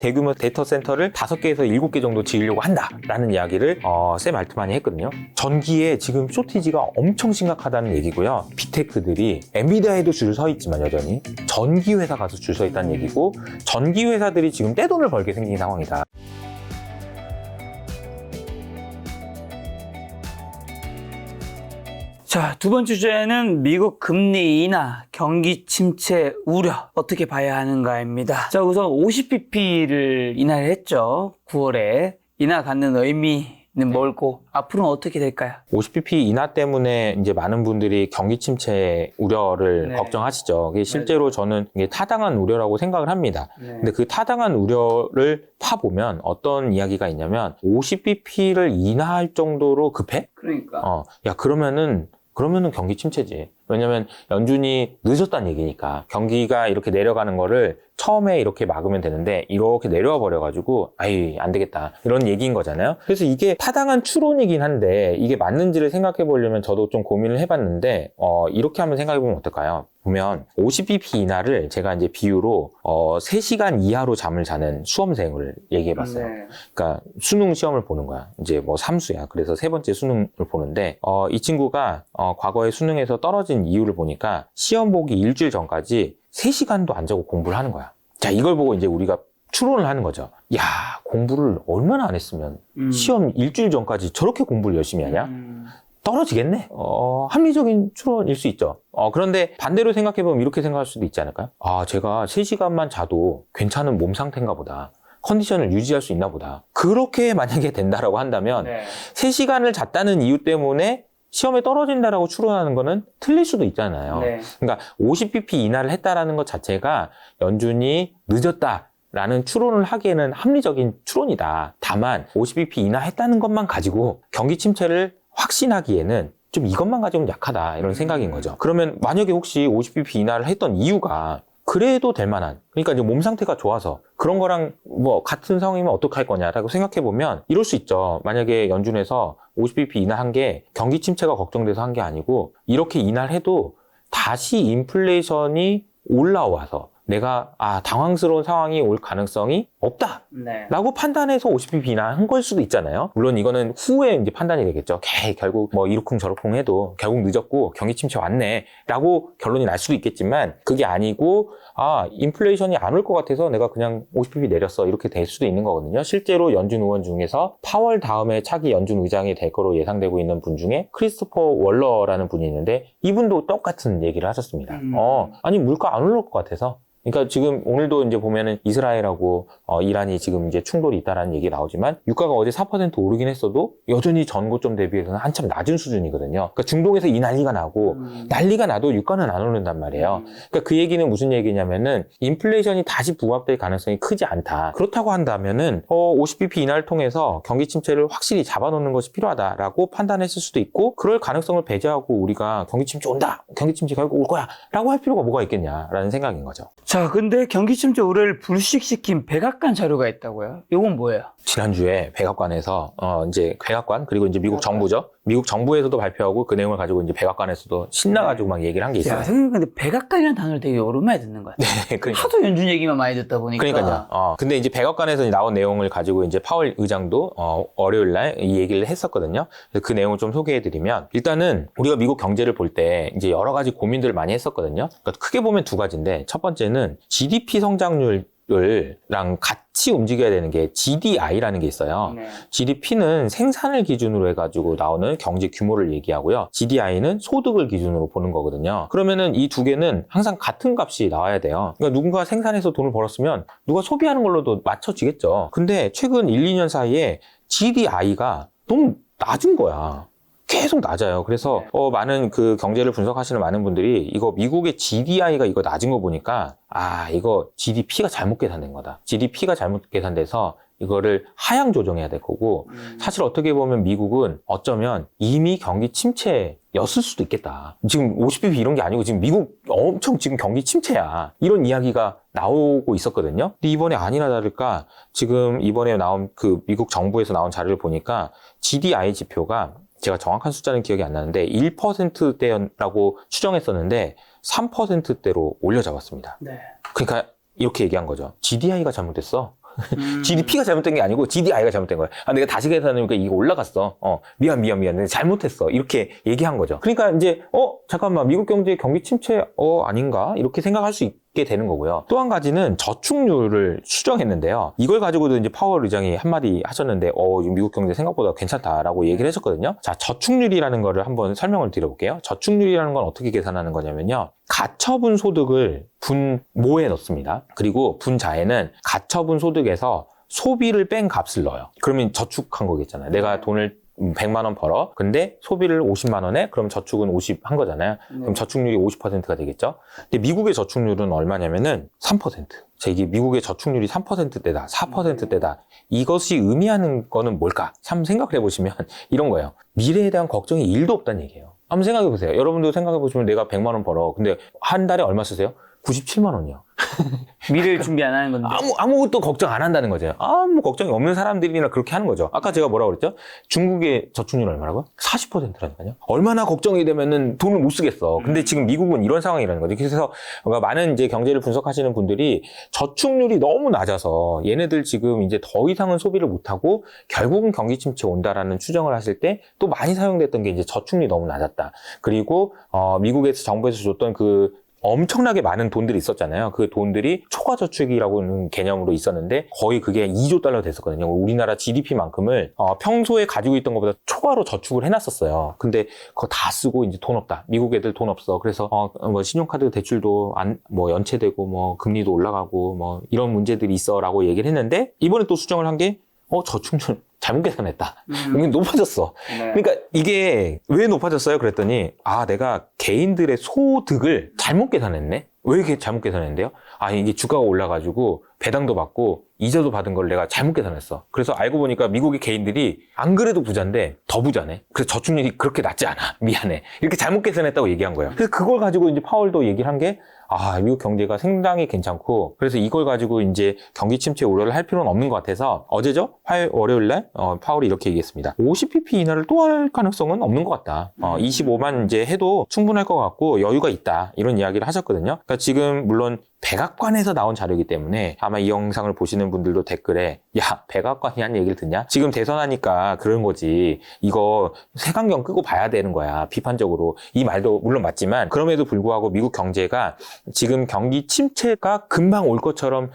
대규모 데이터 센터를 5개에서 7개 정도 지으려고 한다라는 이야기를 샘 알트만이 했거든요. 전기에 지금 쇼티지가 엄청 심각하다는 얘기고요. 빅테크들이 엔비디아에도 줄 서 있지만 여전히 전기 회사 가서 줄 서 있다는 얘기고, 전기 회사들이 지금 떼돈을 벌게 생긴 상황이다. 자, 두 번째 주제는 미국 금리 인하, 경기 침체 우려 어떻게 봐야 하는가입니다. 자, 우선 50bp를 인하를 했죠. 9월에 인하 갖는 의미는 뭘고 앞으로는 어떻게 될까요? 50bp 인하 때문에 이제 많은 분들이 경기 침체 우려를 네. 걱정하시죠. 이게 실제로 저는 이게 타당한 우려라고 생각을 합니다. 네. 근데 그 타당한 우려를 파보면 어떤 이야기가 있냐면 50bp를 인하할 정도로 급해? 그러니까. 야, 그러면은 경기 침체지. 왜냐면 연준이 늦었다는 얘기니까. 경기가 이렇게 내려가는 거를 처음에 이렇게 막으면 되는데 이렇게 내려와 버려가지고 아이 안 되겠다 이런 얘기인 거잖아요. 그래서 이게 타당한 추론이긴 한데 이게 맞는지를 생각해 보려면 저도 좀 고민을 해봤는데 이렇게 한번 생각해 보면 어떨까요? 보면 50bp 인하를 제가 이제 비유로 3시간 이하로 잠을 자는 수험생을 얘기해 봤어요. 네. 그러니까 수능 시험을 보는 거야. 이제 뭐 삼수야. 그래서 3번째 수능을 보는데 이 친구가 과거에 수능에서 떨어진 이유를 보니까 시험 보기 일주일 전까지 3시간도 안 자고 공부를 하는 거야. 자, 이걸 보고 이제 우리가 추론을 하는 거죠. 야, 공부를 얼마나 안 했으면 시험 일주일 전까지 저렇게 공부를 열심히 하냐? 떨어지겠네? 합리적인 추론일 수 있죠. 그런데 반대로 생각해보면 이렇게 생각할 수도 있지 않을까요? 아, 제가 3시간만 자도 괜찮은 몸 상태인가 보다. 컨디션을 유지할 수 있나 보다. 그렇게 만약에 된다라고 한다면 네. 3시간을 잤다는 이유 때문에 시험에 떨어진다라고 추론하는 거는 틀릴 수도 있잖아요. 네. 그러니까 50bp 인하를 했다라는 것 자체가 연준이 늦었다라는 추론을 하기에는 합리적인 추론이다. 다만 50bp 인하했다는 것만 가지고 경기 침체를 확신하기에는 좀 이것만 가지고는 약하다 이런 생각인 거죠. 그러면 만약에 혹시 50bp 인하를 했던 이유가 그래도 될 만한, 그러니까 이제 몸 상태가 좋아서 그런 거랑 뭐 같은 상황이면 어떡할 거냐라고 생각해 보면 이럴 수 있죠. 만약에 연준에서 50bp 인하한 게 경기 침체가 걱정돼서 한 게 아니고 이렇게 인하를 해도 다시 인플레이션이 올라와서 내가 당황스러운 상황이 올 가능성이 없다 네. 라고 판단해서 50bp 인하한 걸 수도 있잖아요. 물론 이거는 후에 이제 판단이 되겠죠. 결국 뭐 이러쿵저러쿵 해도 결국 늦었고 경기 침체 왔네 라고 결론이 날 수도 있겠지만, 그게 아니고 인플레이션이 안 올 것 같아서 내가 그냥 50bp 내렸어 이렇게 될 수도 있는 거거든요. 실제로 연준 의원 중에서 파월 다음에 차기 연준 의장이 될 거로 예상되고 있는 분 중에 크리스토퍼 월러라는 분이 있는데 이분도 똑같은 얘기를 하셨습니다. 아니 물가 안 올릴 것 같아서. 그러니까 지금 오늘도 이제 보면은 이스라엘하고 이란이 지금 이제 충돌이 있다라는 얘기 나오지만 유가가 어제 4% 오르긴 했어도 여전히 전고점 대비해서는 한참 낮은 수준이거든요. 그러니까 중동에서 이 난리가 나고 난리가 나도 유가는 안 오른단 말이에요. 그러니까 그 얘기는 무슨 얘기냐면은 인플레이션이 다시 부각될 가능성이 크지 않다. 그렇다고 한다면은 50bp 인하를 통해서 경기 침체를 확실히 잡아놓는 것이 필요하다라고 판단했을 수도 있고, 그럴 가능성을 배제하고 우리가 경기 침체 온다, 경기 침체 결국 올 거야 라고 할 필요가 뭐가 있겠냐라는 생각인 거죠. 자, 근데 경기 침체 우려를 불식시킨 백악관 자료가 있다고요? 이건 뭐예요? 지난주에 백악관에서 이제 백악관 그리고 이제 미국 정부죠. 미국 정부에서도 발표하고 그 내용을 가지고 이제 백악관에서도 신나가지고 막 얘기를 한 게 있어요. 야, 선생님 근데 백악관이라는 단어를 되게 오랜만에 듣는 것 같아요. 네, 그러니까. 하도 연준 얘기만 많이 듣다 보니까. 그러니까요. 근데 이제 백악관에서 나온 내용을 가지고 이제 파월 의장도 월요일 날 이 얘기를 했었거든요. 그래서 그 내용을 좀 소개해드리면, 일단은 우리가 미국 경제를 볼 때 이제 여러 가지 고민들을 많이 했었거든요. 그러니까 크게 보면 두 가지인데, 첫 번째는 GDP 성장률랑 같이 움직여야 되는 게 GDI라는 게 있어요. 네. GDP는 생산을 기준으로 해가지고 나오는 경제 규모를 얘기하고요. GDI는 소득을 기준으로 보는 거거든요. 그러면은 이 두 개는 항상 같은 값이 나와야 돼요. 그러니까 누군가 생산해서 돈을 벌었으면 누가 소비하는 걸로도 맞춰지겠죠. 근데 최근 1, 2년 사이에 GDI가 너무 낮은 거야. 계속 낮아요. 그래서 많은 그 경제를 분석하시는 많은 분들이 이거 미국의 GDI가 이거 낮은 거 보니까 이거 GDP가 잘못 계산된 거다. GDP가 잘못 계산돼서 이거를 하향 조정해야 될 거고, 사실 어떻게 보면 미국은 어쩌면 이미 경기 침체였을 수도 있겠다. 지금 50bp 이런 게 아니고 지금 미국 엄청 지금 경기 침체야. 이런 이야기가 나오고 있었거든요. 근데 이번에 아니나 다를까 지금 이번에 나온 그 미국 정부에서 나온 자료를 보니까 GDI 지표가, 제가 정확한 숫자는 기억이 안 나는데 1%대라고 추정했었는데 3%대로 올려잡았습니다. 네. 그러니까 이렇게 얘기한 거죠. GDI가 잘못됐어. GDP가 잘못된 게 아니고 GDI가 잘못된 거야. 아, 내가 다시 계산하니까 이거 올라갔어. 미안. 내가 잘못했어. 이렇게 얘기한 거죠. 그러니까 이제, 잠깐만, 미국 경제 경기 침체, 아닌가? 이렇게 생각할 수 있게 되는 거고요. 또 한 가지는 저축률을 수정했는데요. 이걸 가지고도 이제 파월 의장이 한마디 하셨는데, 미국 경제 생각보다 괜찮다라고 얘기를 했었거든요. 자, 저축률이라는 거를 한번 설명을 드려볼게요. 저축률이라는 건 어떻게 계산하는 거냐면요. 가처분 소득을 분모에 넣습니다. 그리고 분자에는 가처분 소득에서 소비를 뺀 값을 넣어요. 그러면 저축한 거겠잖아요. 내가 돈을 100만 원 벌어. 근데 소비를 50만 원에 그럼 저축은 50 한 거잖아요. 그럼 저축률이 50%가 되겠죠. 근데 미국의 저축률은 얼마냐면은 3%. 자, 이게 미국의 저축률이 3%대다, 4%대다. 이것이 의미하는 거는 뭘까? 참 생각을 해보시면 이런 거예요. 미래에 대한 걱정이 1도 없다는 얘기예요. 한번 생각해 보세요. 여러분도 생각해 보시면 내가 100만 원 벌어. 근데 한 달에 얼마 쓰세요? 97만 원이요. 미래를 준비 안 하는 건데. 아무것도 걱정 안 한다는 거죠. 아무 걱정이 없는 사람들이나 그렇게 하는 거죠. 아까 제가 뭐라고 그랬죠? 중국의 저축률 얼마라고요? 40%라니까요. 얼마나 걱정이 되면은 돈을 못 쓰겠어. 근데 지금 미국은 이런 상황이라는 거죠. 그래서 많은 이제 경제를 분석하시는 분들이 저축률이 너무 낮아서 얘네들 지금 이제 더 이상은 소비를 못 하고 결국은 경기 침체 온다라는 추정을 하실 때 또 많이 사용됐던 게 이제 저축률이 너무 낮았다. 그리고 미국에서 정부에서 줬던 그 엄청나게 많은 돈들이 있었잖아요. 그 돈들이 초과저축이라고 하는 개념으로 있었는데 거의 그게 2조 달러 됐었거든요. 우리나라 GDP만큼을 평소에 가지고 있던 것보다 초과로 저축을 해놨었어요. 근데 그거 다 쓰고 이제 돈 없다. 미국 애들 돈 없어. 그래서 뭐 신용카드 대출도 뭐 연체되고 뭐 금리도 올라가고 뭐 이런 문제들이 있어라고 얘기를 했는데 이번에 또 수정을 한 게 저축률 잘못 계산했다. 이게 높아졌어. 네. 그러니까 이게 왜 높아졌어요? 그랬더니 내가 개인들의 소득을 잘못 계산했네? 왜 이렇게 잘못 계산했는데요? 이게 주가가 올라가지고 배당도 받고 이자도 받은 걸 내가 잘못 계산했어. 그래서 알고 보니까 미국의 개인들이 안 그래도 부자인데 더 부자네. 그래서 저축률이 그렇게 낮지 않아. 미안해. 이렇게 잘못 계산했다고 얘기한 거예요. 그래서 그걸 가지고 이제 파월도 얘기를 한 게 미국 경제가 상당히 괜찮고 그래서 이걸 가지고 이제 경기 침체 우려를 할 필요는 없는 것 같아서 어제죠? 월요일 날 파월이 이렇게 얘기했습니다. 50pp 인하를 또 할 가능성은 없는 것 같다. 25만 이제 해도 충분할 것 같고 여유가 있다. 이런 이야기를 하셨거든요. 그러니까 지금 물론 백악관에서 나온 자료이기 때문에 아마 이 영상을 보시는 분들도 댓글에 야 백악관이 한 얘기를 듣냐? 지금 대선하니까 그런 거지. 이거 색안경 끄고 봐야 되는 거야. 비판적으로. 이 말도 물론 맞지만 그럼에도 불구하고 미국 경제가 지금 경기 침체가 금방 올 것처럼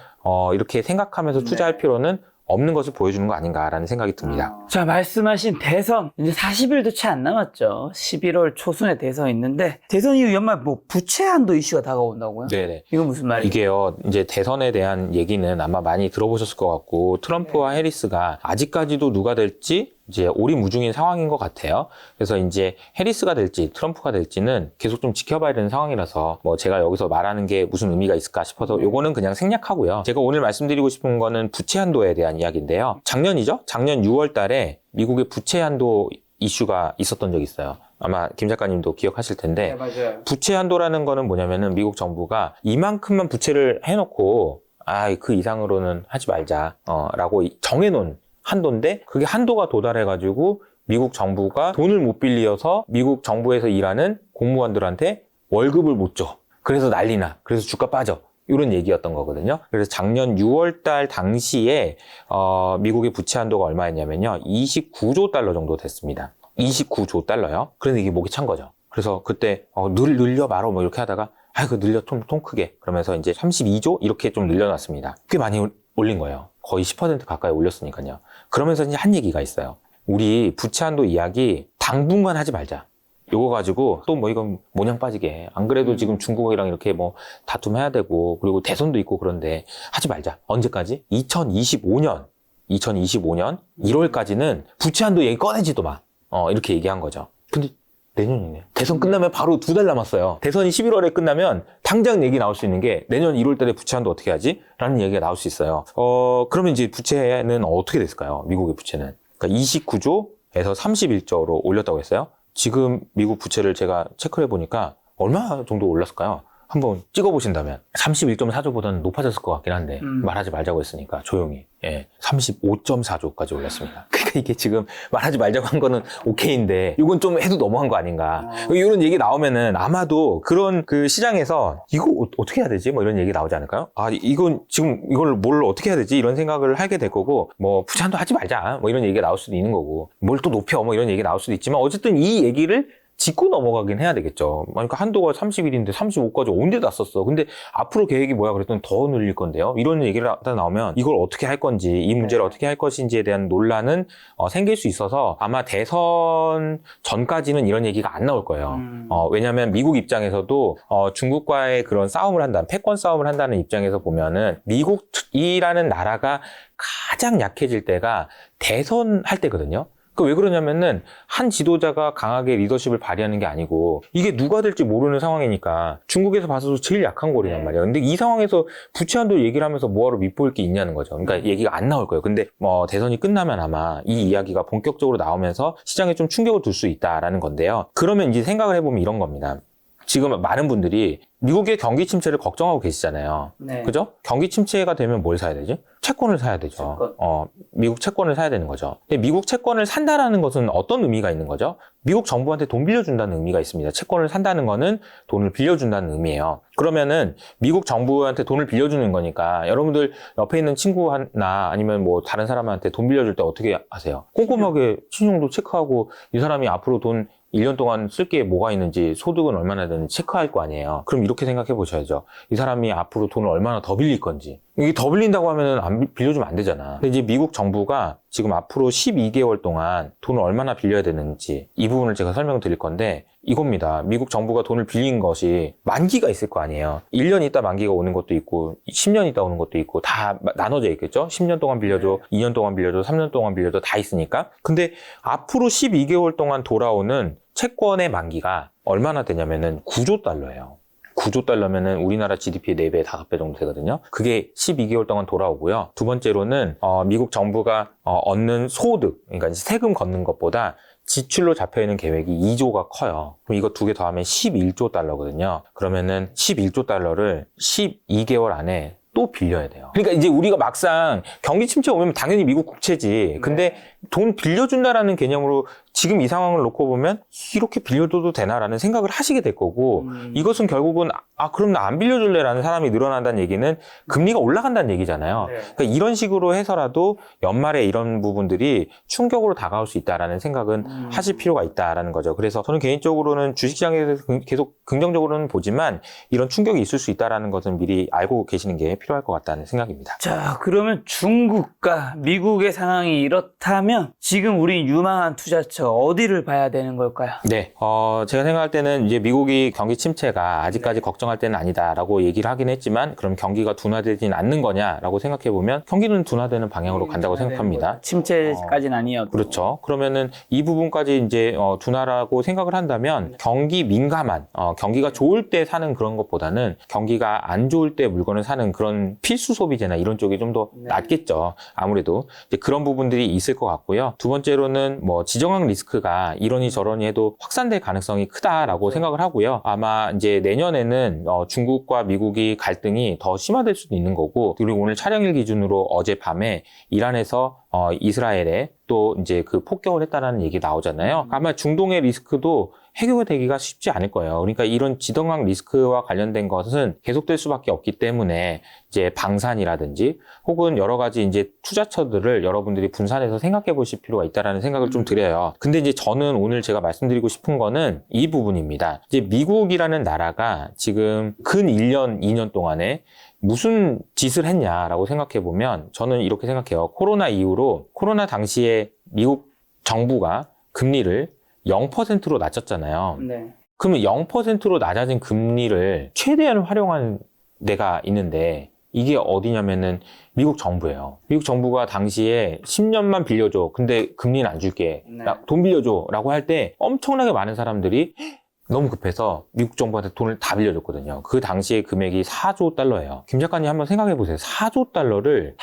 이렇게 생각하면서 투자할 필요는 없는 것을 보여주는 거 아닌가라는 생각이 듭니다. 자, 말씀하신 대선 이제 40일도 채 안 남았죠. 11월 초순에 대선이 있는데 대선 이후 연말 뭐 부채 한도 이슈가 다가온다고요? 네네. 이건 무슨 말이에요? 이게요, 이제 대선에 대한 얘기는 아마 많이 들어보셨을 것 같고 트럼프와 해리스가 아직까지도 누가 될지 이제 오리무중인 상황인 것 같아요. 그래서 이제 해리스가 될지 트럼프가 될지는 계속 좀 지켜봐야 되는 상황이라서 뭐 제가 여기서 말하는 게 무슨 의미가 있을까 싶어서 요거는 그냥 생략하고요. 제가 오늘 말씀드리고 싶은 거는 부채 한도에 대한 이야기인데요. 작년이죠? 작년 6월 달에 미국의 부채 한도 이슈가 있었던 적이 있어요. 아마 김 작가님도 기억하실 텐데 네, 맞아요. 부채 한도라는 거는 뭐냐면은 미국 정부가 이만큼만 부채를 해놓고 그 이상으로는 하지 말자 라고 정해놓은 한도인데 그게 한도가 도달해가지고 미국 정부가 돈을 못 빌려서 미국 정부에서 일하는 공무원들한테 월급을 못 줘. 그래서 난리나. 그래서 주가 빠져. 이런 얘기였던 거거든요. 그래서 작년 6월 달 당시에 미국의 부채 한도가 얼마였냐면요. 29조 달러 정도 됐습니다. 29조 달러요. 그런데 이게 목이 찬 거죠. 그래서 그때 늘려 말어 뭐 이렇게 하다가 그 늘려 통 크게 그러면서 이제 32조 이렇게 좀 늘려놨습니다. 꽤 많이 올린 거예요. 거의 10% 가까이 올렸으니까요. 그러면서 이제 한 얘기가 있어요. 우리 부채 한도 이야기 당분간 하지 말자. 요거 가지고 또 뭐 이건 모냥 빠지게 해. 안 그래도 지금 중국이랑 이렇게 뭐 다툼해야 되고 그리고 대선도 있고 그런데 하지 말자. 언제까지? 2025년 1월까지는 부채 한도 얘기 꺼내지도 마. 이렇게 얘기한 거죠. 근데 내년이네. 대선 끝나면 바로 2달 남았어요. 대선이 11월에 끝나면 당장 얘기 나올 수 있는 게 내년 1월 달에 부채 한도 어떻게 하지? 라는 얘기가 나올 수 있어요. 그러면 이제 부채는 어떻게 됐을까요? 미국의 부채는. 그러니까 29조에서 31조로 올렸다고 했어요. 지금 미국 부채를 제가 체크를 해보니까 얼마 정도 올랐을까요? 한번 찍어보신다면 31.4조보다는 높아졌을 것 같긴 한데 말하지 말자고 했으니까 조용히 35.4조까지 올랐습니다. 그러니까 이게 지금 말하지 말자고 한 거는 오케이인데 이건 좀 해도 너무한 거 아닌가. 이런 얘기 나오면은 아마도 그런 그 시장에서 이거 어떻게 해야 되지? 뭐 이런 얘기 나오지 않을까요? 아, 이건 지금 이걸 뭘 어떻게 해야 되지? 이런 생각을 하게 될 거고, 뭐 부채한도 하지 말자. 뭐 이런 얘기가 나올 수도 있는 거고, 뭘 또 높여. 뭐 이런 얘기 나올 수도 있지만 어쨌든 이 얘기를 짚고 넘어가긴 해야 되겠죠. 그러니까 한도가 31인데 35까지 온데 다 썼어. 근데 앞으로 계획이 뭐야 그랬더니 더 늘릴 건데요. 이런 얘기가 나오면 이걸 어떻게 할 건지, 이 문제를 어떻게 할 것인지에 대한 논란은 생길 수 있어서 아마 대선 전까지는 이런 얘기가 안 나올 거예요. 왜냐하면 미국 입장에서도 중국과의 그런 싸움을 한다는, 패권 싸움을 한다는 입장에서 보면은 미국이라는 나라가 가장 약해질 때가 대선 할 때거든요. 왜 그러냐면은 한 지도자가 강하게 리더십을 발휘하는 게 아니고 이게 누가 될지 모르는 상황이니까 중국에서 봐서도 제일 약한 거리란 말이에요. 근데 이 상황에서 부채 한도 얘기를 하면서 뭐하러 밑보일 게 있냐는 거죠. 그러니까 얘기가 안 나올 거예요. 근데 대선이 끝나면 아마 이 이야기가 본격적으로 나오면서 시장에 좀 충격을 줄 수 있다라는 건데요. 그러면 이제 생각을 해보면 이런 겁니다. 지금 많은 분들이 미국의 경기 침체를 걱정하고 계시잖아요. 네. 그죠? 경기 침체가 되면 뭘 사야 되지? 채권을 사야 되죠. 채권. 미국 채권을 사야 되는 거죠. 근데 미국 채권을 산다라는 것은 어떤 의미가 있는 거죠? 미국 정부한테 돈 빌려준다는 의미가 있습니다. 채권을 산다는 거는 돈을 빌려준다는 의미예요. 그러면은 미국 정부한테 돈을 빌려주는 거니까 여러분들 옆에 있는 친구나 아니면 뭐 다른 사람한테 돈 빌려줄 때 어떻게 하세요? 꼼꼼하게 신용도 체크하고 이 사람이 앞으로 돈 1년 동안 쓸 게 뭐가 있는지, 소득은 얼마나 되는지 체크할 거 아니에요. 그럼 이렇게 생각해 보셔야죠. 이 사람이 앞으로 돈을 얼마나 더 빌릴 건지. 이게 더 빌린다고 하면은 빌려주면 안 되잖아. 근데 이제 미국 정부가 지금 앞으로 12개월 동안 돈을 얼마나 빌려야 되는지 이 부분을 제가 설명드릴 건데 이겁니다. 미국 정부가 돈을 빌린 것이 만기가 있을 거 아니에요. 1년 있다 만기가 오는 것도 있고 10년 있다 오는 것도 있고 다 나눠져 있겠죠. 10년 동안 빌려줘, 2년 동안 빌려줘, 3년 동안 빌려줘 다 있으니까. 근데 앞으로 12개월 동안 돌아오는 채권의 만기가 얼마나 되냐면은 9조 달러예요. 9조 달러면은 우리나라 GDP의 4배, 5배 정도 되거든요. 그게 12개월 동안 돌아오고요. 두 번째로는 미국 정부가 얻는 소득, 그러니까 이제 세금 걷는 것보다 지출로 잡혀있는 계획이 2조가 커요. 그럼 이거 두 개 더하면 11조 달러거든요. 그러면은 11조 달러를 12개월 안에 또 빌려야 돼요. 그러니까 이제 우리가 막상 경기 침체 오면 당연히 미국 국채지. 근데 돈 빌려준다라는 개념으로 지금 이 상황을 놓고 보면 이렇게 빌려줘도 되나라는 생각을 하시게 될 거고 이것은 결국은 그럼 나 안 빌려줄래라는 사람이 늘어난다는 얘기는 금리가 올라간다는 얘기잖아요. 그러니까 이런 식으로 해서라도 연말에 이런 부분들이 충격으로 다가올 수 있다라는 생각은 하실 필요가 있다라는 거죠. 그래서 저는 개인적으로는 주식시장에 대해서 계속 긍정적으로는 보지만 이런 충격이 있을 수 있다라는 것은 미리 알고 계시는 게 필요할 것 같다는 생각입니다. 자, 그러면 중국과 미국의 상황이 이렇다면 지금 우리 유망한 투자처 어디를 봐야 되는 걸까요? 네, 제가 생각할 때는 이제 미국이 경기 침체가 아직까지 걱정할 때는 아니다라고 얘기를 하긴 했지만 그럼 경기가 둔화되진 않는 거냐라고 생각해 보면 경기는 둔화되는 방향으로 간다고 생각합니다. 침체까지는 아니어도. 그렇죠. 그러면은 이 부분까지 이제 둔화라고 생각을 한다면 경기 민감한 경기가 좋을 때 사는 그런 것보다는 경기가 안 좋을 때 물건을 사는 그런 필수 소비재나 이런 쪽이 좀 더 낫겠죠. 아무래도 이제 그런 부분들이 있을 것 같고요. 두 번째로는 뭐 지정학 리스크가 이러니 저러니 해도 확산될 가능성이 크다라고 생각을 하고요. 아마 이제 내년에는 중국과 미국이 갈등이 더 심화될 수도 있는 거고, 그리고 오늘 촬영일 기준으로 어젯밤에 이란에서 이스라엘에 또 이제 그 폭격을 했다라는 얘기 나오잖아요. 아마 중동의 리스크도 해결되기가 쉽지 않을 거예요. 그러니까 이런 지정학 리스크와 관련된 것은 계속될 수밖에 없기 때문에 이제 방산이라든지 혹은 여러 가지 이제 투자처들을 여러분들이 분산해서 생각해 보실 필요가 있다라는 생각을 좀 드려요. 근데 이제 저는 오늘 제가 말씀드리고 싶은 거는 이 부분입니다. 이제 미국이라는 나라가 지금 근 1년, 2년 동안에 무슨 짓을 했냐라고 생각해 보면 저는 이렇게 생각해요. 코로나 이후로 코로나 당시에 미국 정부가 금리를 0%로 낮췄잖아요. 네. 그러면 0%로 낮아진 금리를 최대한 활용한 데가 있는데 이게 어디냐면은 미국 정부예요. 미국 정부가 당시에 10년만 빌려줘. 근데 금리는 안 줄게. 네. 돈 빌려줘. 라고 할 때 엄청나게 많은 사람들이 너무 급해서 미국 정부한테 돈을 다 빌려줬거든요. 그 당시에 금액이 4조 달러예요. 김 작가님 한번 생각해 보세요. 4조 달러를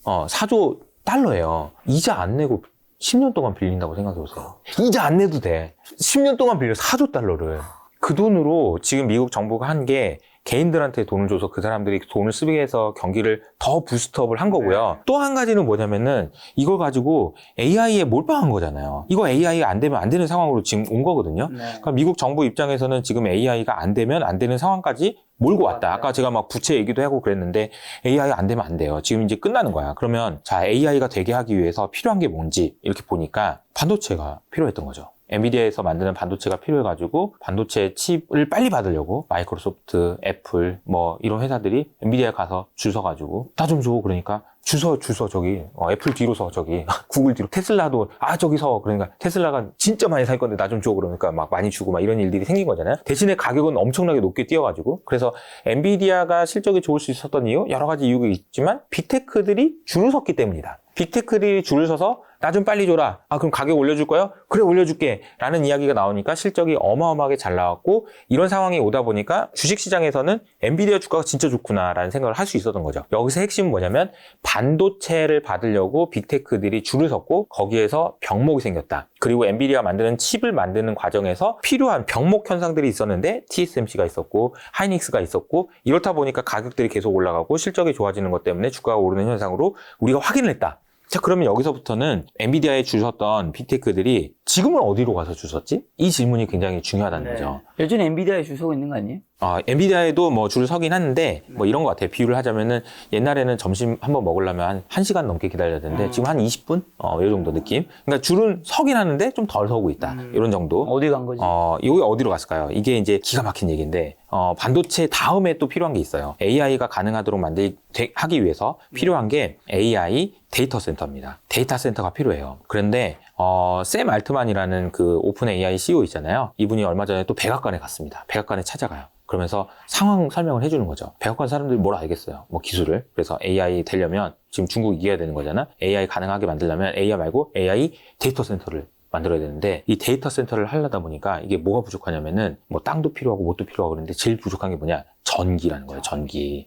4조 달러예요. 이자 안 내고 10년 동안 빌린다고 생각해 보세요. 이자 안 내도 돼. 10년 동안 빌려 4조 달러를. 그 돈으로 지금 미국 정부가 한 게 개인들한테 돈을 줘서 그 사람들이 돈을 쓰게 해서 경기를 더 부스트업을 한 거고요. 또 한 가지는 뭐냐면은 이걸 가지고 AI에 몰빵한 거잖아요. 이거 AI가 안 되면 안 되는 상황으로 지금 온 거거든요. 그러니까 미국 정부 입장에서는 지금 AI가 안 되면 안 되는 상황까지 몰고 왔다. 아까 제가 막 부채 얘기도 하고 그랬는데 AI가 안 되면 안 돼요. 지금 이제 끝나는 거야. 그러면 자, AI가 되게 하기 위해서 필요한 게 뭔지 이렇게 보니까 반도체가 필요했던 거죠. 엔비디아에서 만드는 반도체가 필요해가지고 반도체 칩을 빨리 받으려고 마이크로소프트, 애플 뭐 이런 회사들이 엔비디아에 가서 줄 서가지고 나 좀 줘. 그러니까 줄 서 저기 애플 뒤로 서 저기 구글 뒤로 테슬라도 저기 서 그러니까 테슬라가 진짜 많이 살 건데 나 좀 줘. 그러니까 막 많이 주고 막 이런 일들이 생긴 거잖아요. 대신에 가격은 엄청나게 높게 뛰어가지고 그래서 엔비디아가 실적이 좋을 수 있었던 이유 여러 가지 이유가 있지만 빅테크들이 줄을 섰기 때문이다. 빅테크들이 줄을 서서 나 좀 빨리 줘라. 그럼 가격 올려줄 거야? 그래, 올려줄게. 라는 이야기가 나오니까 실적이 어마어마하게 잘 나왔고 이런 상황이 오다 보니까 주식시장에서는 엔비디아 주가가 진짜 좋구나라는 생각을 할 수 있었던 거죠. 여기서 핵심은 뭐냐면 반도체를 받으려고 빅테크들이 줄을 섰고 거기에서 병목이 생겼다. 그리고 엔비디아가 만드는 칩을 만드는 과정에서 필요한 병목 현상들이 있었는데 TSMC가 있었고 하이닉스가 있었고 이렇다 보니까 가격들이 계속 올라가고 실적이 좋아지는 것 때문에 주가가 오르는 현상으로 우리가 확인을 했다. 자, 그러면 여기서부터는 엔비디아에 줄 섰던 빅테크들이 지금은 어디로 가서 줄 섰지? 이 질문이 굉장히 중요하다는 거죠. 여전히 엔비디아에 줄 서고 있는 거 아니에요? 엔비디아에도 뭐 줄을 서긴 하는데 뭐 이런 것 같아요. 비유를 하자면은 옛날에는 점심 한번 먹으려면 한 1시간 넘게 기다려야 되는데 지금 한 20분? 이 정도 느낌. 그러니까 줄은 서긴 하는데 좀 덜 서고 있다. 이런 정도. 어디 간 거지? 이게 어디로 갔을까요? 이게 이제 기가 막힌 얘기인데 반도체 다음에 또 필요한 게 있어요. AI가 가능하도록 하기 위해서 필요한 게 AI 데이터 센터입니다. 데이터 센터가 필요해요. 그런데 샘 알트만이라는 그 오픈 AI CEO 있잖아요. 이분이 얼마 전에 또 백악관에 갔습니다. 백악관에 찾아가요. 그러면서 상황 설명을 해주는 거죠. 백악관 사람들이 뭘 알겠어요. 뭐 기술을. 그래서 AI 되려면 지금 중국이 이겨야 되는 거잖아. AI 가능하게 만들려면 AI 말고 AI 데이터 센터를 만들어야 되는데 이 데이터 센터를 하려다 보니까 이게 뭐가 부족하냐면은 뭐 땅도 필요하고 뭣도 필요하고 그러는데 제일 부족한 게 뭐냐? 전기라는 거예요.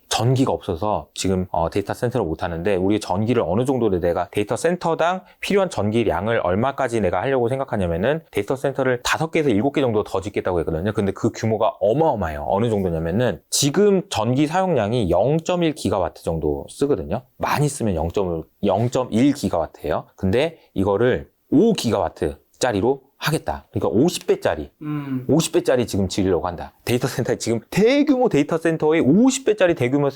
전기가 없어서 지금 데이터 센터를 못 하는데 우리 전기를 어느 정도 내가 데이터 센터당 필요한 전기량을 얼마까지 내가 하려고 생각하냐면은 데이터 센터를 5개에서 7개 정도 더 짓겠다고 했거든요. 근데 그 규모가 어마어마해요. 어느 정도냐면은 지금 전기 사용량이 0.1 기가와트 정도 쓰거든요. 많이 쓰면 0.1 기가와트예요. 근데 이거를 5 기가와트짜리로 하겠다. 그러니까 50배짜리 지금 지으려고 한다. 데이터 센터에 지금 대규모 데이터 센터의 50배짜리 대규모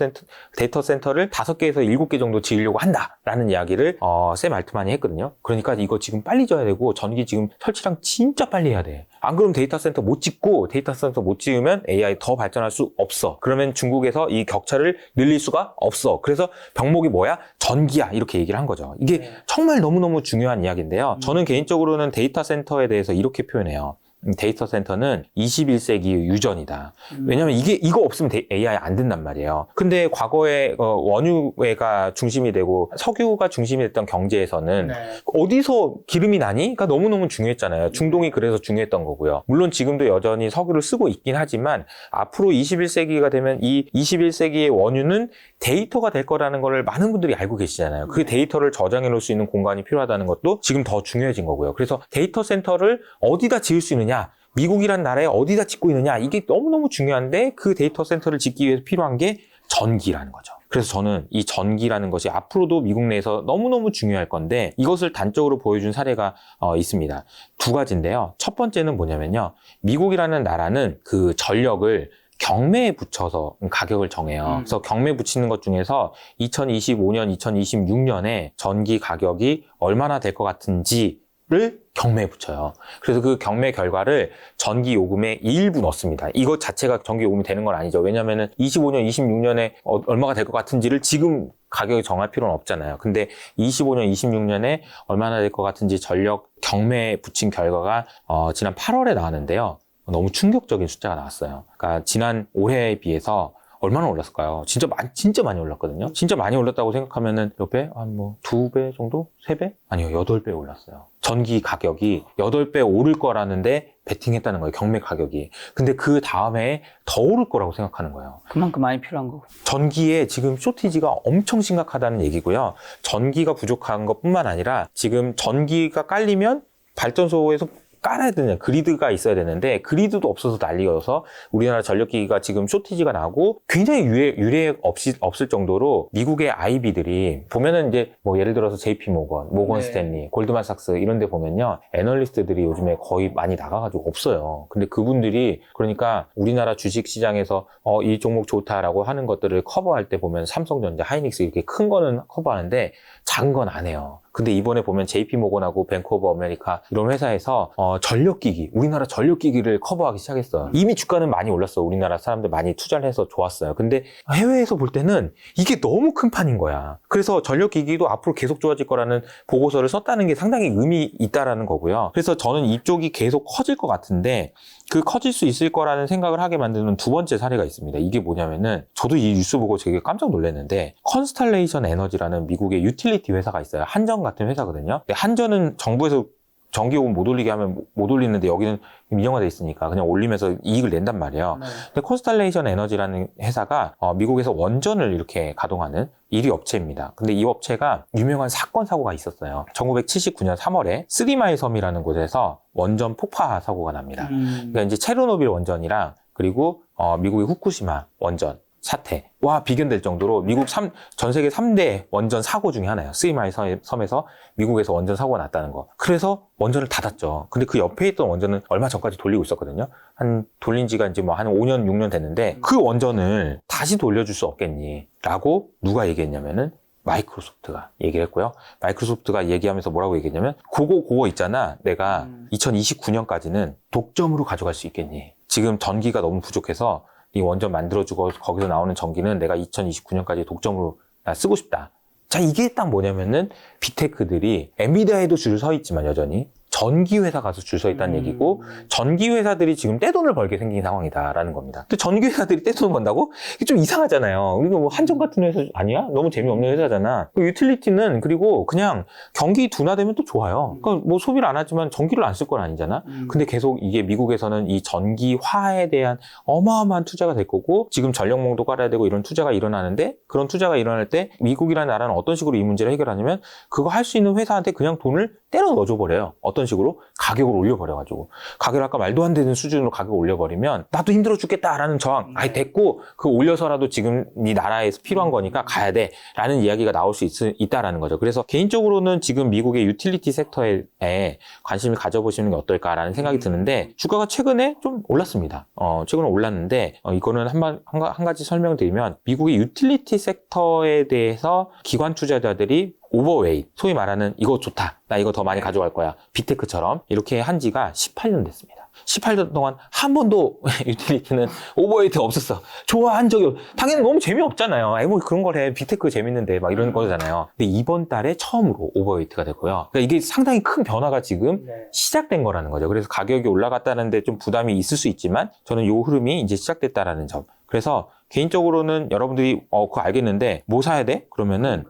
데이터 센터를 5개에서 7개 정도 지으려고 한다라는 이야기를 샘 알트만이 했거든요. 그러니까 이거 지금 빨리 져야 되고 전기 지금 설치랑 진짜 빨리 해야 돼. 안 그러면 데이터 센터 못 짓고 데이터 센터 못 지으면 AI 더 발전할 수 없어. 그러면 중국에서 이 격차를 늘릴 수가 없어. 그래서 병목이 뭐야? 전기야. 이렇게 얘기를 한 거죠. 이게 정말 너무너무 중요한 이야기인데요. 저는 개인적으로는 데이터 센터에 대해서 이렇게 표현해요. 데이터 센터는 21세기의 유전이다. 왜냐면 이거 없으면 AI 안 된단 말이에요. 근데 과거에 원유가 중심이 되고 석유가 중심이 됐던 경제에서는 어디서 기름이 나니? 가 너무너무 중요했잖아요. 중동이 그래서 중요했던 거고요. 물론 지금도 여전히 석유를 쓰고 있긴 하지만 앞으로 21세기가 되면 이 21세기의 원유는 데이터가 될 거라는 걸 많은 분들이 알고 계시잖아요. 그 데이터를 저장해 놓을 수 있는 공간이 필요하다는 것도 지금 더 중요해진 거고요. 그래서 데이터 센터를 어디다 지을 수 있느냐? 미국이란 나라에 어디다 짓고 있느냐? 이게 너무너무 중요한데 그 데이터 센터를 짓기 위해서 필요한 게 전기라는 거죠. 그래서 저는 이 전기라는 것이 앞으로도 미국 내에서 너무너무 중요할 건데 이것을 단적으로 보여준 사례가 있습니다. 2가지인데요. 첫 번째는 뭐냐면요. 미국이라는 나라는 그 전력을 경매에 붙여서 가격을 정해요. 그래서 경매 붙이는 것 중에서 2025년, 2026년에 전기 가격이 얼마나 될 것 같은지를 경매에 붙여요. 그래서 그 경매 결과를 전기 요금에 일부 넣습니다. 이것 자체가 전기 요금이 되는 건 아니죠. 왜냐면은 25년, 26년에 얼마가 될 것 같은지를 지금 가격을 정할 필요는 없잖아요. 근데 25년, 26년에 얼마나 될 것 같은지 전력 경매에 붙인 결과가 지난 8월에 나왔는데요. 너무 충격적인 숫자가 나왔어요. 그러니까 지난 올해에 비해서 얼마나 올랐을까요? 진짜 많이 올랐거든요. 진짜 많이 올랐다고 생각하면은 옆에 한 2배 정도? 3배? 아니요, 8배 올랐어요. 전기 가격이 8배 오를 거라는데 베팅했다는 거예요. 경매 가격이. 근데 그 다음에 더 오를 거라고 생각하는 거예요. 그만큼 많이 필요한 거고. 전기에 지금 쇼티지가 엄청 심각하다는 얘기고요. 전기가 부족한 것뿐만 아니라 지금 전기가 깔리면 발전소에서 깔아야 되냐, 그리드가 있어야 되는데 그리드도 없어서 난리여서 우리나라 전력기기가 지금 쇼티지가 나고 굉장히 유례 없을 정도로 미국의 IB들이 보면은 이제 뭐 예를 들어서 JP 모건 네. 스탠리, 골드만삭스 이런 데 보면요. 애널리스트들이 요즘에 거의 많이 나가가지고 없어요. 근데 그분들이 그러니까 우리나라 주식 시장에서 이 종목 좋다라고 하는 것들을 커버할 때 보면 삼성전자, 하이닉스 이렇게 큰 거는 커버하는데 작은 건 안 해요. 근데 이번에 보면 JP모건하고 뱅크 오브 아메리카 이런 회사에서 전력기기, 우리나라 전력기기를 커버하기 시작했어요. 이미 주가는 많이 올랐어. 우리나라 사람들 많이 투자를 해서 좋았어요. 근데 해외에서 볼 때는 이게 너무 큰 판인 거야. 그래서 전력기기도 앞으로 계속 좋아질 거라는 보고서를 썼다는 게 상당히 의미 있다라는 거고요. 그래서 저는 이쪽이 계속 커질 것 같은데 그 커질 수 있을 거라는 생각을 하게 만드는 두 번째 사례가 있습니다. 이게 뭐냐면은 저도 이 뉴스 보고 되게 깜짝 놀랐는데 컨스탈레이션 에너지라는 미국의 유틸리티 회사가 있어요. 한전 같은 회사거든요. 근데 한전은 정부에서 전기요금 못 올리게 하면 못 올리는데 여기는 민영화돼 있으니까 그냥 올리면서 이익을 낸단 말이에요. 네. 근데 컨스탈레이션 에너지라는 회사가 미국에서 원전을 이렇게 가동하는 1위 업체입니다. 근데 이 업체가 유명한 사건 사고가 있었어요. 1979년 3월에 쓰리마일 섬이라는 곳에서 원전 폭파 사고가 납니다. 그러니까 이제 체르노빌 원전이랑 그리고 미국의 후쿠시마 원전 사태와 비견될 정도로 미국 전 세계 3대 원전 사고 중에 하나예요. 쓰리마일 섬에서 미국에서 원전 사고가 났다는 거. 그래서 원전을 닫았죠. 근데 그 옆에 있던 원전은 얼마 전까지 돌리고 있었거든요. 돌린 지가 이제 뭐 한 5년, 6년 됐는데 그 원전을 다시 돌려줄 수 없겠니? 라고 누가 얘기했냐면은 마이크로소프트가 얘기를 했고요. 마이크로소프트가 얘기하면서 뭐라고 얘기했냐면 그거 있잖아. 내가 2029년까지는 독점으로 가져갈 수 있겠니? 지금 전기가 너무 부족해서 이 원전 만들어주고 거기서 나오는 전기는 내가 2029년까지 독점으로 쓰고 싶다. 자, 이게 딱 뭐냐면은 빅테크들이 엔비디아에도 줄 서 있지만 여전히 전기회사 가서 줄 서 있다는 얘기고 전기회사들이 지금 떼돈을 벌게 생긴 상황이다라는 겁니다. 근데 전기회사들이 떼돈을 번다고? 이게 좀 이상하잖아요. 우리가 뭐 한전 같은 회사 아니야? 너무 재미없는 회사잖아. 그 유틸리티는 그리고 그냥 경기 둔화되면 또 좋아요. 그러니까 뭐 소비를 안 하지만 전기를 안 쓸 건 아니잖아. 근데 계속 이게 미국에서는 이 전기화에 대한 어마어마한 투자가 될 거고 지금 전력망도 깔아야 되고 이런 투자가 일어나는데 그런 투자가 일어날 때 미국이라는 나라는 어떤 식으로 이 문제를 해결하냐면 그거 할 수 있는 회사한테 그냥 돈을 때려 넣어줘 버려요. 어떤 식으로? 가격을 올려버려가지고. 가격을 아까 말도 안 되는 수준으로 가격을 올려버리면 나도 힘들어 죽겠다라는 저항. 아이, 됐고, 그거 올려서라도 지금 네 나라에서 필요한 거니까 가야 돼. 라는 이야기가 나올 수 있다라는 거죠. 그래서 개인적으로는 지금 미국의 유틸리티 섹터에 관심을 가져보시는 게 어떨까라는 생각이 드는데 주가가 최근에 좀 올랐습니다. 최근에 올랐는데 이거는 한 가지 설명드리면 미국의 유틸리티 섹터에 대해서 기관 투자자들이 오버웨이, 소위 말하는 이거 좋다. 나 이거 더 많이 가져갈 거야. 빅테크처럼 이렇게 한 지가 18년 됐습니다. 18년 동안 한 번도 유틸리티는 오버웨이트 없었어. 좋아한 적이 당연히 너무 재미없잖아요. 뭐 그런 걸 해. 빅테크 재밌는데 막 이런 거잖아요. 근데 이번 달에 처음으로 오버웨이트가 됐고요. 그러니까 이게 상당히 큰 변화가 지금 시작된 거라는 거죠. 그래서 가격이 올라갔다는데 좀 부담이 있을 수 있지만 저는 이 흐름이 이제 시작됐다라는 점. 그래서 개인적으로는 여러분들이 그거 알겠는데 뭐 사야 돼? 그러면은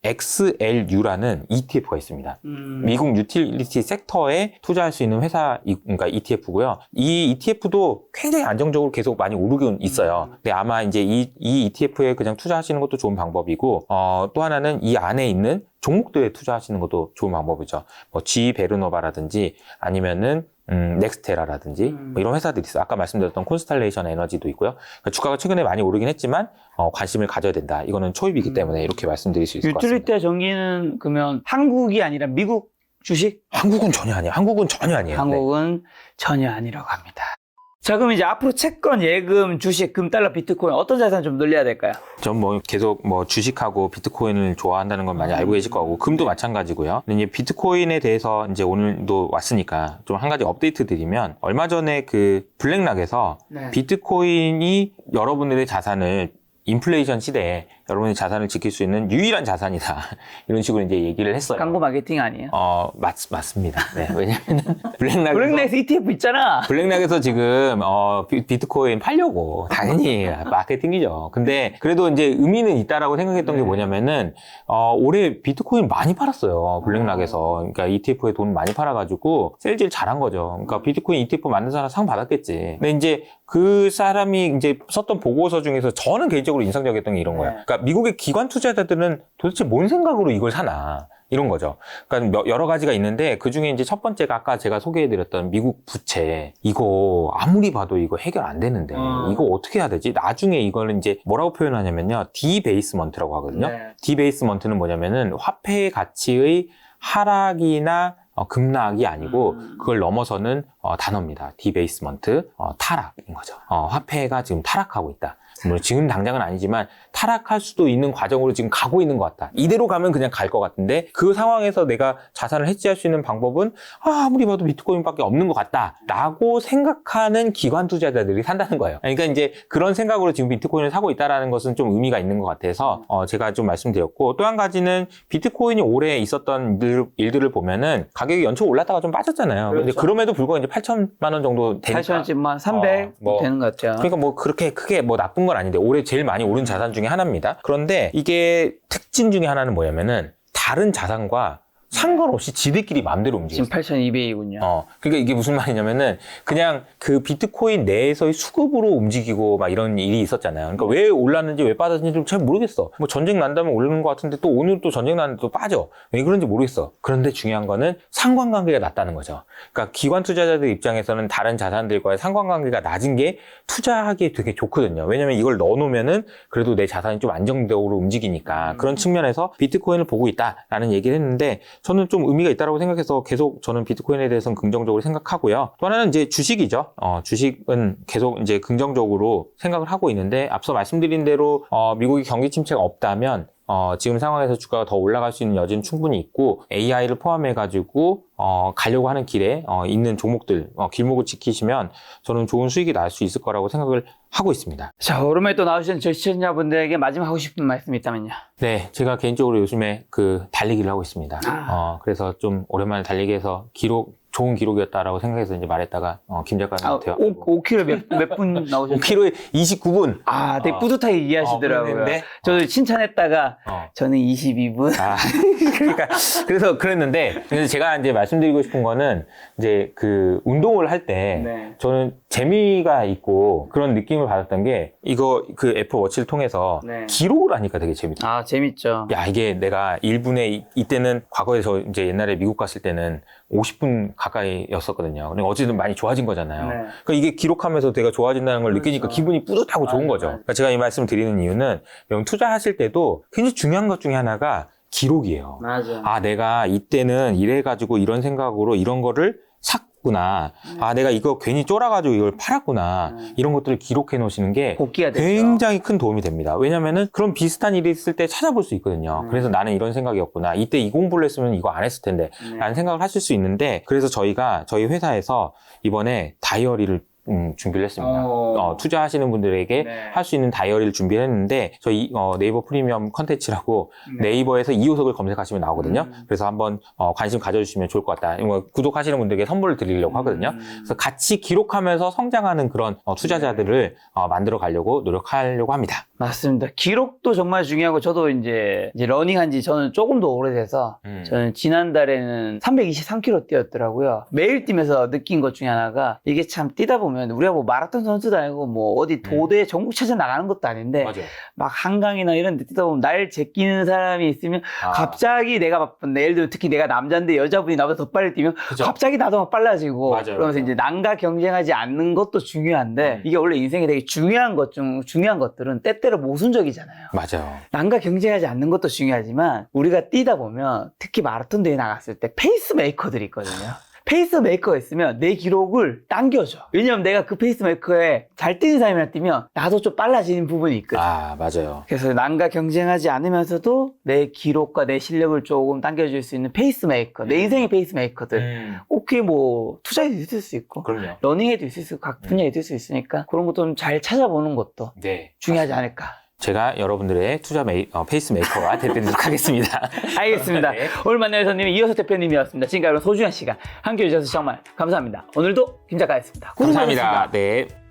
XLU라는 ETF가 있습니다. 미국 유틸리티 섹터에 투자할 수 있는 회사, 그러니까 ETF고요. 이 ETF도 굉장히 안정적으로 계속 많이 오르고 있어요. 근데 아마 이제 이 ETF에 그냥 투자하시는 것도 좋은 방법이고, 또 하나는 이 안에 있는 종목들에 투자하시는 것도 좋은 방법이죠. 뭐 G 베르노바라든지 아니면은 넥스테라라든지 뭐 이런 회사들이 있어요. 아까 말씀드렸던 콘스탈레이션 에너지도 있고요. 그러니까 주가가 최근에 많이 오르긴 했지만 관심을 가져야 된다. 이거는 초입이기 때문에 이렇게 말씀드릴 수 있을 것 같습니다. 유틸리티와 전기는 그러면 한국이 아니라 미국 주식? 한국은 전혀 아니에요. 한국은 전혀 아니에요. 한국은 전혀 아니라고 합니다. 자, 그럼 이제 앞으로 채권, 예금, 주식, 금, 달러, 비트코인 어떤 자산 좀 늘려야 될까요? 전 뭐 계속 뭐 주식하고 비트코인을 좋아한다는 건 많이 알고 계실 거고 금도 마찬가지고요. 근데 이제 비트코인에 대해서 이제 오늘도 왔으니까 좀 한 가지 업데이트 드리면 얼마 전에 그 블랙락에서 비트코인이 여러분들의 자산을 인플레이션 시대에 여러분의 자산을 지킬 수 있는 유일한 자산이다. 이런 식으로 이제 얘기를 했어요. 광고 마케팅 아니에요? 맞습니다. 네. 왜냐면은 블랙락에서 ETF 있잖아. 블랙락에서 지금 비트코인 팔려고 당연히 마케팅이죠. 근데 그래도 이제 의미는 있다라고 생각했던 게 뭐냐면은 올해 비트코인 많이 팔았어요. 블랙락에서. 그러니까 ETF에 돈 많이 팔아가지고 셀질 잘한 거죠. 그러니까 비트코인 ETF 만든 사람 상 받았겠지. 근데 이제 그 사람이 이제 썼던 보고서 중에서 저는 개인적으로 인상적이었던 게 이런 거야. 그러니까 미국의 기관 투자자들은 도대체 뭔 생각으로 이걸 사나? 이런 거죠. 그러니까 여러 가지가 있는데 그 중에 이제 첫 번째가 아까 제가 소개해드렸던 미국 부채. 이거 아무리 봐도 이거 해결 안 되는데 이거 어떻게 해야 되지? 나중에 이거는 이제 뭐라고 표현하냐면요. 디베이스먼트라고 하거든요. 네. 디베이스먼트는 뭐냐면은 화폐의 가치의 하락이나 급락이 아니고 그걸 넘어서는 단어입니다. 디베이스먼트, 타락인 거죠. 화폐가 지금 타락하고 있다. 물론 지금 당장은 아니지만 타락할 수도 있는 과정으로 지금 가고 있는 것 같다. 이대로 가면 그냥 갈 것 같은데 그 상황에서 내가 자산을 해지할 수 있는 방법은 아무리 봐도 비트코인밖에 없는 것 같다 라고 생각하는 기관 투자자들이 산다는 거예요. 그러니까 이제 그런 생각으로 지금 비트코인을 사고 있다는 것은 좀 의미가 있는 것 같아서 제가 좀 말씀드렸고, 또 한 가지는 비트코인이 올해 있었던 일들을 보면은 가격이 연초 올랐다가 좀 빠졌잖아요. 그렇죠. 근데 그럼에도 불구하고 이제 8천만 원 정도 되니까 8천원쯤만 300 되는 것 같죠. 그러니까 뭐 그렇게 크게 뭐 나쁜 건 아닌데 올해 제일 많이 오른 자산 중에 하나입니다. 그런데 이게 특징 중에 하나는 뭐냐면은 다른 자산과 상관없이 지들끼리 마음대로 움직여요. 지금 8,200이군요. 그러니까 이게 무슨 말이냐면은 그냥 그 비트코인 내에서의 수급으로 움직이고 막 이런 일이 있었잖아요. 그러니까 왜 올랐는지 왜 빠졌는지 잘 모르겠어. 뭐 전쟁 난다면 오르는 것 같은데 또 오늘 또 전쟁 나는데 또 빠져. 왜 그런지 모르겠어. 그런데 중요한 거는 상관관계가 낮다는 거죠. 그러니까 기관 투자자들 입장에서는 다른 자산들과의 상관관계가 낮은 게 투자하기에 되게 좋거든요. 왜냐면 이걸 넣어놓으면은 그래도 내 자산이 좀 안정적으로 움직이니까 그런 측면에서 비트코인을 보고 있다라는 얘기를 했는데, 저는 좀 의미가 있다고 생각해서 계속 저는 비트코인에 대해서는 긍정적으로 생각하고요. 또 하나는 이제 주식이죠. 주식은 계속 이제 긍정적으로 생각을 하고 있는데, 앞서 말씀드린 대로 미국이 경기 침체가 없다면 지금 상황에서 주가가 더 올라갈 수 있는 여지는 충분히 있고, AI를 포함해가지고 가려고 하는 길에 있는 종목들 길목을 지키시면 저는 좋은 수익이 날 수 있을 거라고 생각을 하고 있습니다. 자, 오랜만에 또 나오시는 저희 시청자분들에게 마지막 하고 싶은 말씀이 있다면요. 네, 제가 개인적으로 요즘에 그 달리기를 하고 있습니다. 그래서 좀 오랜만에 달리기해서 좋은 기록이었다라고 생각해서 이제 말했다가 김 작가님한테 5km 몇 분 나오셨어요? 5km에 29분. 되게 뿌듯하게 이해하시더라고요. 그랬는데, 저도 칭찬했다가 저는 22분. 그러니까 그래서 그랬는데, 그래서 제가 이제 말씀드리고 싶은 거는 이제 그 운동을 할 때 네. 저는 재미가 있고 그런 느낌을 받았던 게, 이거 그 애플 워치를 통해서 네. 기록을 하니까 되게 재밌다. 재밌죠. 야, 이게 내가 1분에 이때는 과거에 저 이제 옛날에 미국 갔을 때는 50분 가까이였었거든요. 그러니까 어쨌든 많이 좋아진 거잖아요. 네. 그러니까 이게 기록하면서 내가 좋아진다는 걸 느끼니까 기분이 뿌듯하고 좋은 거죠. 그러니까 제가 이 말씀을 드리는 이유는 여러분 투자하실 때도 굉장히 중요한 것 중에 하나가 기록이에요. 맞아. 내가 이때는 이래가지고 이런 생각으로 이런 거를 샀구나. 내가 이거 괜히 쫄아가지고 이걸 팔았구나. 이런 것들을 기록해 놓으시는 게 복기가 되죠. 굉장히 큰 도움이 됩니다. 왜냐면은 그런 비슷한 일이 있을 때 찾아볼 수 있거든요. 그래서 나는 이런 생각이었구나. 이때 이 공부를 했으면 이거 안 했을 텐데. 라는 생각을 하실 수 있는데, 그래서 저희 회사에서 이번에 다이어리를 준비를 했습니다. 투자하시는 분들에게 네. 할 수 있는 다이어리를 준비를 했는데, 저희 네이버 프리미엄 컨텐츠라고 네이버에서 이호석을 검색하시면 나오거든요. 그래서 한번 관심 가져주시면 좋을 것 같다. 이거 구독하시는 분들에게 선물을 드리려고 하거든요. 그래서 같이 기록하면서 성장하는 그런 투자자들을 만들어 가려고 노력하려고 합니다. 맞습니다. 기록도 정말 중요하고, 저도 이제 러닝한 지 저는 조금 더 오래돼서 저는 지난달에는 323km 뛰었더라고요. 매일 뛰면서 느낀 것 중에 하나가, 이게 참 뛰다 보면 우리가 뭐 마라톤 선수도 아니고 뭐 어디 도대 전국체전 나가는 것도 아닌데 맞아요. 막 한강이나 이런 데 뛰다 보면 날 제끼는 사람이 있으면 갑자기 내가 바쁜데, 예를 들어 특히 내가 남자인데 여자분이 나보다 더 빨리 뛰면 그죠. 갑자기 나도 막 빨라지고, 맞아요. 그러면서 이제 남과 경쟁하지 않는 것도 중요한데, 이게 원래 인생에 되게 중요한 것들은 때때로 모순적이잖아요. 맞아요. 남과 경쟁하지 않는 것도 중요하지만, 우리가 뛰다 보면 특히 마라톤 대회 나갔을 때 페이스메이커들이 있거든요. 페이스메이커가 있으면 내 기록을 당겨줘. 왜냐면 내가 그 페이스메이커에 잘 뛰는 사람이랑 뛰면 나도 좀 빨라지는 부분이 있거든. 맞아요. 그래서 남과 경쟁하지 않으면서도 내 기록과 내 실력을 조금 당겨줄 수 있는 페이스메이커, 내 인생의 페이스메이커들. 꼭 그게 뭐 투자에도 있을 수 있고, 그럼요. 러닝에도 있을 수 있고, 각 분야에 있을 수 있으니까 그런 것도 좀 잘 찾아보는 것도 네. 중요하지 않을까. 제가 여러분들의 투자 페이스메이커가 되도록 하겠습니다. 알겠습니다. 네. 오늘 만난 회사님이 이호석 대표님이었습니다. 지금까지 소중한 시간 함께 해주셔서 정말 감사합니다. 오늘도 김 작가였습니다. 고생 감사합니다. 많으셨습니다. 네.